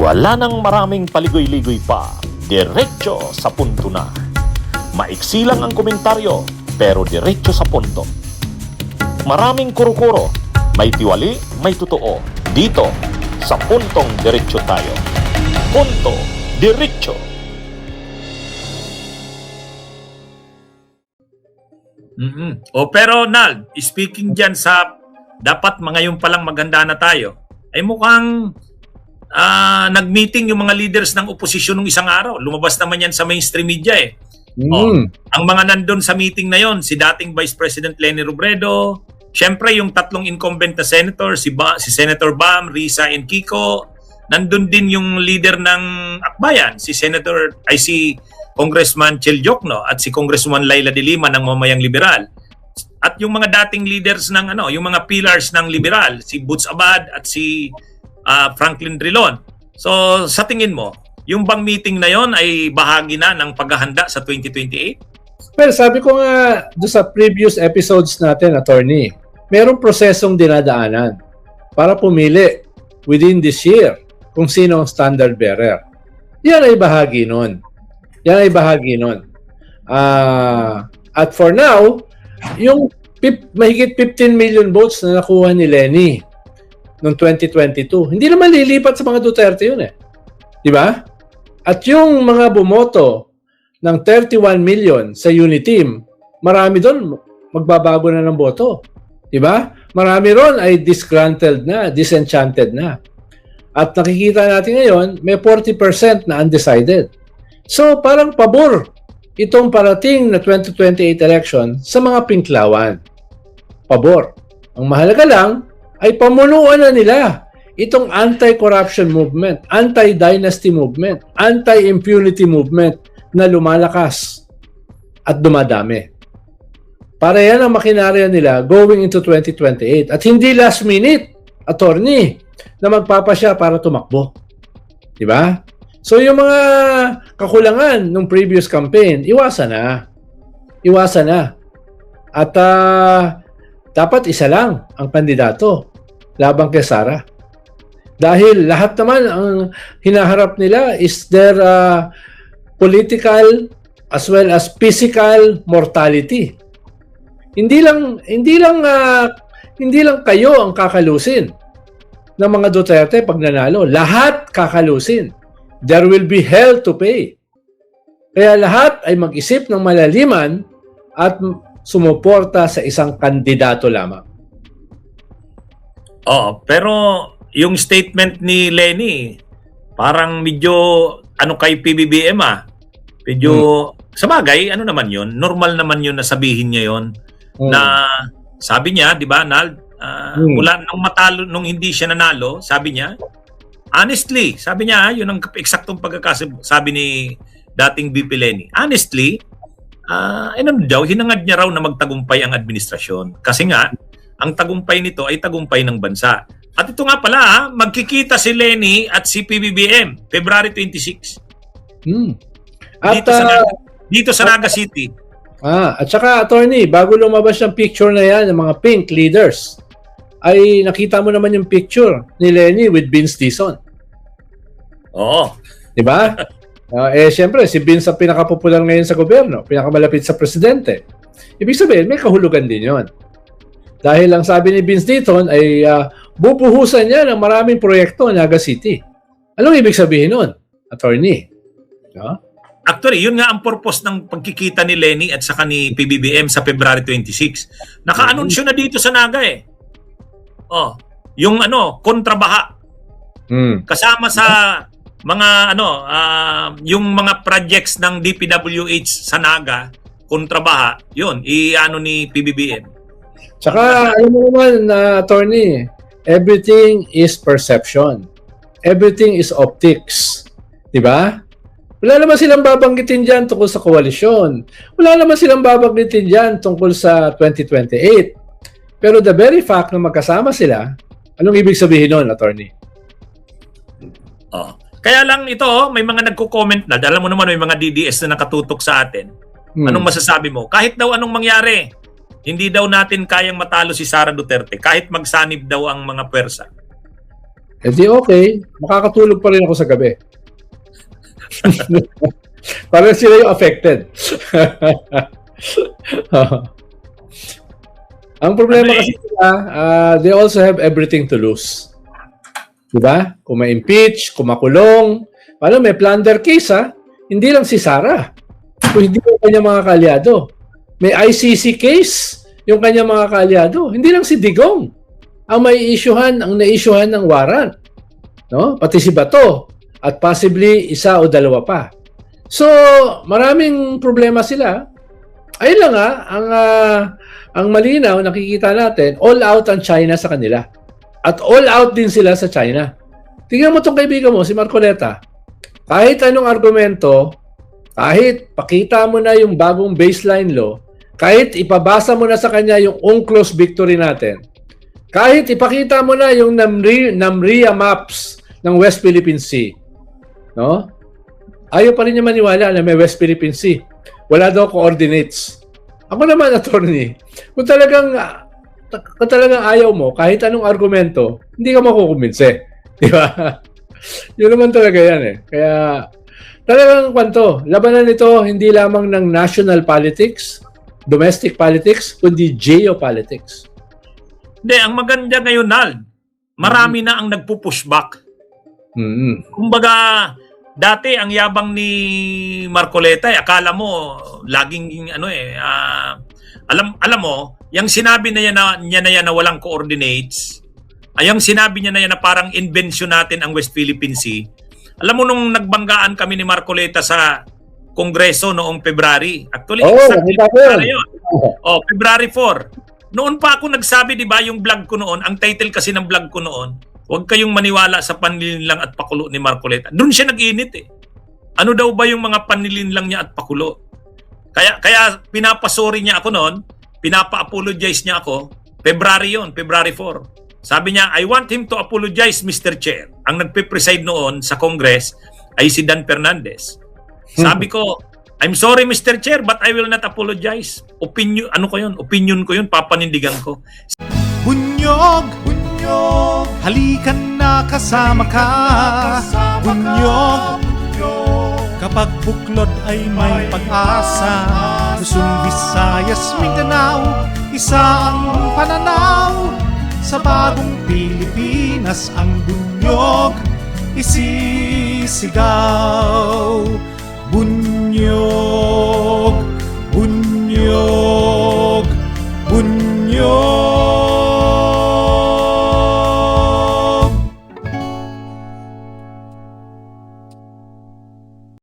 Wala nang maraming paligoy-ligoy pa, diretso sa punto na. Maiksi lang ang komentaryo, pero diretso sa punto. Maraming kuro-kuro, may tiwali, may totoo. Dito, sa puntong diretso tayo. Punto, diretso. O pero Nal, speaking dyan sa dapat mga yung palang maganda na tayo, ay mukhang nag-meeting yung mga leaders ng oposisyon nung isang araw. Lumabas naman yan sa mainstream media eh. Ang mga nandun sa meeting na yon, si dating Vice President Leni Robredo, syempre yung tatlong incumbent na senator, si Senator Bam, Risa, and Kiko. Nandun din yung leader ng Akbayan, si Congressman Chel Jokno at si Congresswoman Laila de Lima ng Mamayang Liberal. At yung mga dating leaders ng yung mga pillars ng Liberal, si Butch Abad at si Franklin Drilon. So sa tingin mo, yung bang meeting na yon ay bahagi na ng paghahanda sa 2028? Well, sabi ko nga doon sa previous episodes natin, attorney, merong prosesong dinadaanan para pumili within this year kung sino ang standard bearer. Yan ay bahagi nun. At for now, yung mahigit 15 million votes na nakuha ni Leni noong 2022, hindi naman lilipat sa mga Duterte yun eh. Di ba? At yung mga bumoto ng 31 million sa Uniteam, marami doon magbabago na ng boto. Di ba? Marami ron ay disgruntled na, disenchanted na. At nakikita natin ngayon, may 40% na undecided. So parang pabor itong parating na 2028 election sa mga Pinklawan. Pabor. Ang mahalaga lang ay pamunuan na nila itong anti-corruption movement, anti-dynasty movement, anti-impunity movement na lumalakas at dumadami. Para yan ang makinarya nila going into 2028. At hindi last minute, attorney, na magpapasya para tumakbo. Diba? So yung mga kakulangan ng previous campaign, iwasan na. Iwasan na. At dapat isa lang ang kandidato laban kay Sara. Dahil lahat naman ang hinaharap nila is their political as well as physical mortality. Hindi lang kayo ang kakalusin ng mga Duterte pag nanalo. Lahat kakalusin. There will be hell to pay. Kaya lahat ay mag-isip ng malaliman at sumuporta sa isang kandidato lamang. Pero yung statement ni Leni, parang medyo kay PBBM Medyo sa bagay, naman yun? Normal naman yun na sabihin niya yun. Na sabi niya, di ba, Nal, mula nung matalo, nung hindi siya nanalo, sabi niya, honestly, sabi niya, yun ang eksaktong pagkakasabi ni dating VP Leni. Honestly, hinangad niya raw na magtagumpay ang administrasyon. Kasi nga, ang tagumpay nito ay tagumpay ng bansa. At ito nga pala, magkikita si Leni at si PBBM, February 26. Dito sa Naga City. At saka, attorney, bago lumabas yung picture na yan, ng mga pink leaders, ay nakita mo naman yung picture ni Leni with Vince Dizon. Oo. Diba? Siyempre, si Vince ang pinakapopular ngayon sa gobyerno, pinakamalapit sa presidente. Ibig sabihin, may kahulugan din yon. Dahil ang sabi ni Vince Dizon ay bubuhusan niya ng maraming proyekto ng Naga City. Anong ibig sabihin nun, attorney? No? Actually, yun nga ang purpose ng pagkikita ni Leni at saka ni PBBM sa February 26. Naka-anunsyo na dito sa Naga eh. Yung kontrabaha. Kasama sa mga yung mga projects ng DPWH sa Naga, kontrabaha, yun, ni PBBM. Tsaka, alam mo naman, attorney, everything is perception. Everything is optics. Diba? Wala naman silang babanggitin dyan tungkol sa koalisyon. Wala naman silang babanggitin dyan tungkol sa 2028. Pero the very fact na magkasama sila, anong ibig sabihin nun, attorney? Kaya lang ito, may mga nagko-comment na, alam mo naman may mga DDS na nakatutok sa atin. Anong masasabi mo? Kahit daw anong mangyari, hindi daw natin kayang matalo si Sara Duterte kahit magsanib daw ang mga pwersa. Eh di okay, makakatulog pa rin ako sa gabi. Parang sila yung affected. Ang problema kasi sila, they also have everything to lose. Diba? Kung ma-impeach, kung makulong, parang may plunder case hindi lang si Sara. Kung hindi yung kanyang mga kaalyado. May ICC case, yung kanyang mga kaalyado. Hindi lang si Digong ang na-issuehan ng warrant. No? Pati si Bato. At possibly isa o dalawa pa. So, maraming problema sila. Ayun lang ang malinaw, nakikita natin, all out ang China sa kanila. At all out din sila sa China. Tingnan mo itong kaibigan mo, si Marcoleta. Kahit anong argumento, kahit pakita mo na yung bagong baseline law, kahit ipabasa mo na sa kanya yung UNCLOS victory natin, kahit ipakita mo na yung NAMRIA maps ng West Philippine Sea, no? Ayaw pa rin niya maniwala na may West Philippine Sea. Wala daw coordinates. Ako naman, attorney, kung talagang ayaw mo, kahit anong argumento, hindi ka makukumbinse. Di ba? Yun naman talaga yan eh. Kaya talagang labanan nito hindi lamang ng national politics, domestic politics, kundi geopolitics. Hindi, ang maganda ngayon, Nald, marami na ang nagpo-pushback. Kumbaga, dati ang yabang ni Marcoleta, akala mo laging alam mo, yung sinabi na yan na walang coordinates, ay yung sinabi niya na yan na parang invention natin ang West Philippine Sea. Alam mo nung nagbanggaan kami ni Marcoleta sa Kongreso noong February. Actually, February 4. Noon pa ako nagsabi, di ba, yung vlog ko noon, ang title kasi ng vlog ko noon, huwag kayong maniwala sa panlilinlang at pakulo ni Marcoleta. Doon siya nag-init eh. Ano daw ba yung mga panlilinlang niya at pakulo? Kaya pinapasori niya ako noon, pinapa-apologize niya ako. February 4. Sabi niya, I want him to apologize, Mr. Chair. Ang nagpe-preside noon sa Congress ay si Dan Fernandez. Sabi ko, I'm sorry, Mr. Chair, but I will not apologize. Opinion ko yun, papanindigan ko. Bunyog, halikan na kasama ka. Bunyog, kapag buklod ay may pag-asa. Luzon, Visayas, Mindanao, isa ang pananaw. Sa bagong Pilipinas ang bunyog isisigaw. Bunyog.